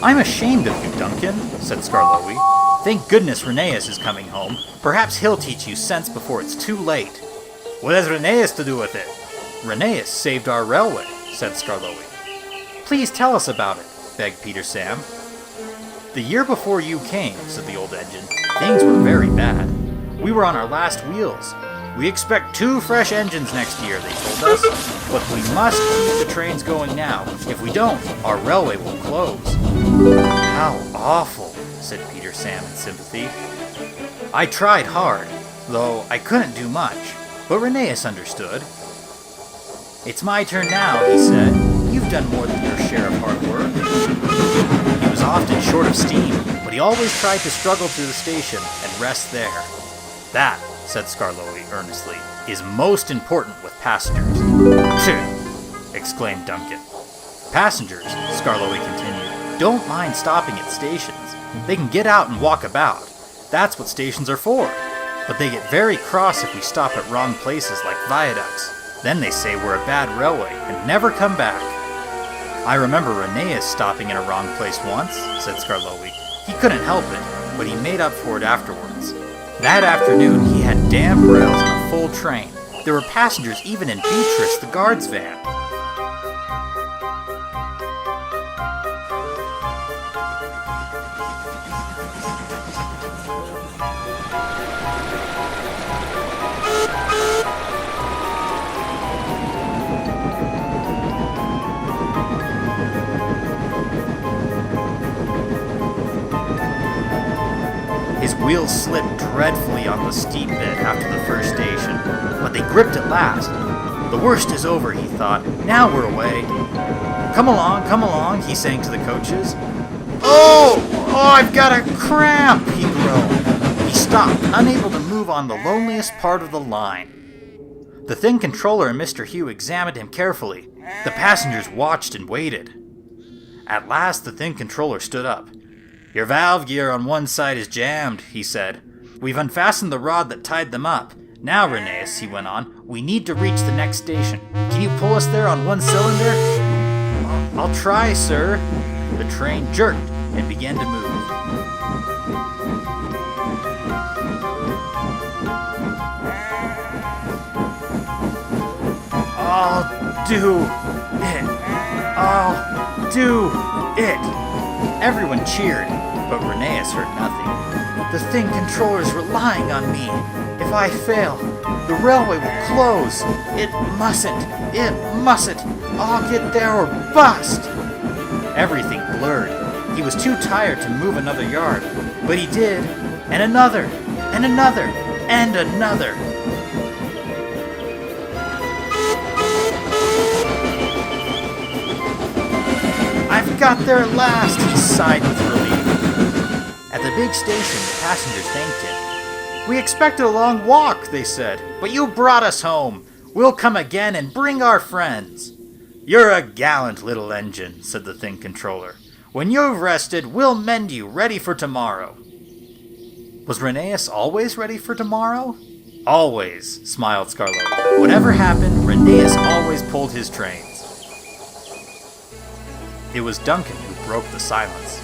I'm ashamed of you, Duncan, said Skarloey. Thank goodness Rheneas is coming home. Perhaps he'll teach you sense before it's too late. What has Rheneas to do with it? Rheneas saved our railway, said Skarloey. Please tell us about it, begged Peter Sam. The year before you came, said the old engine, things were very bad. We were on our last wheels. We expect 2 fresh engines next year, they told us, but we must keep the trains going now. If we don't, our railway will close. How awful, said Peter Sam in sympathy. I tried hard, though I couldn't do much, but Rheneas understood. It's my turn now, he said. You've done more than your share of hard work. He was often short of steam, but he always tried to struggle through the station and rest there. That, said Skarloey earnestly, is most important with passengers. Phew! Exclaimed Duncan. Passengers, Skarloey continued, don't mind stopping at stations. They can get out and walk about. That's what stations are for. But they get very cross if we stop at wrong places like viaducts. Then they say we're a bad railway and never come back. I remember Rheneas stopping in a wrong place once, said Skarloey. He couldn't help it, but he made up for it afterwards. That afternoon he had damp rails and a full train. There were passengers even in Beatrice, the guard's van. His wheels slipped dreadfully on the steep bit after the first station, but they gripped at last. The worst is over, he thought. Now we're away. Come along, he sang to the coaches. Oh, I've got a cramp, he groaned. He stopped, unable to move on the loneliest part of the line. The thin controller and Mr. Hugh examined him carefully. The passengers watched and waited. At last the thin controller stood up. Your valve gear on one side is jammed, he said. We've unfastened the rod that tied them up. Now, Rheneas, he went on, we need to reach the next station. Can you pull us there on one cylinder? I'll try, sir. The train jerked and began to move. I'll do it. Everyone cheered, but Rheneas heard nothing. The thing controller's relying on me. If I fail, the railway will close. It mustn't. I'll get there or bust. Everything blurred. He was too tired to move another yard, but he did, and another, and another, and another. I've got there at last, he sighed with relief. At the big station, the passengers thanked him. We expected a long walk, they said, but you brought us home. We'll come again and bring our friends. You're a gallant little engine, said the thin controller. When you've rested, we'll mend you ready for tomorrow. Was Rheneas always ready for tomorrow? Always, smiled Skarloey. Whatever happened, Rheneas always pulled his trains. It was Duncan who broke the silence.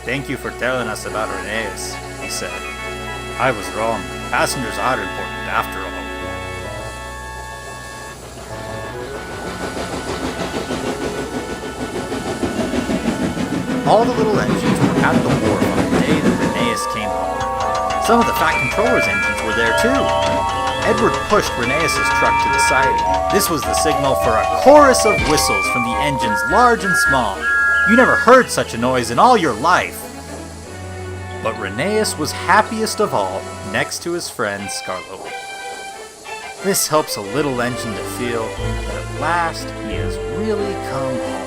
Thank you for telling us about Rheneas, he said. I was wrong. Passengers are important after all. All the little engines were at the wharf on the day that Rheneas came home. Some of the Fat Controller's engines were there too. Edward pushed Rheneas' truck to the side. This was the signal for a chorus of whistles from the engines, large and small. You never heard such a noise in all your life. But Rheneas was happiest of all, next to his friend Skarloey. This helps a little engine to feel that at last he has really come home.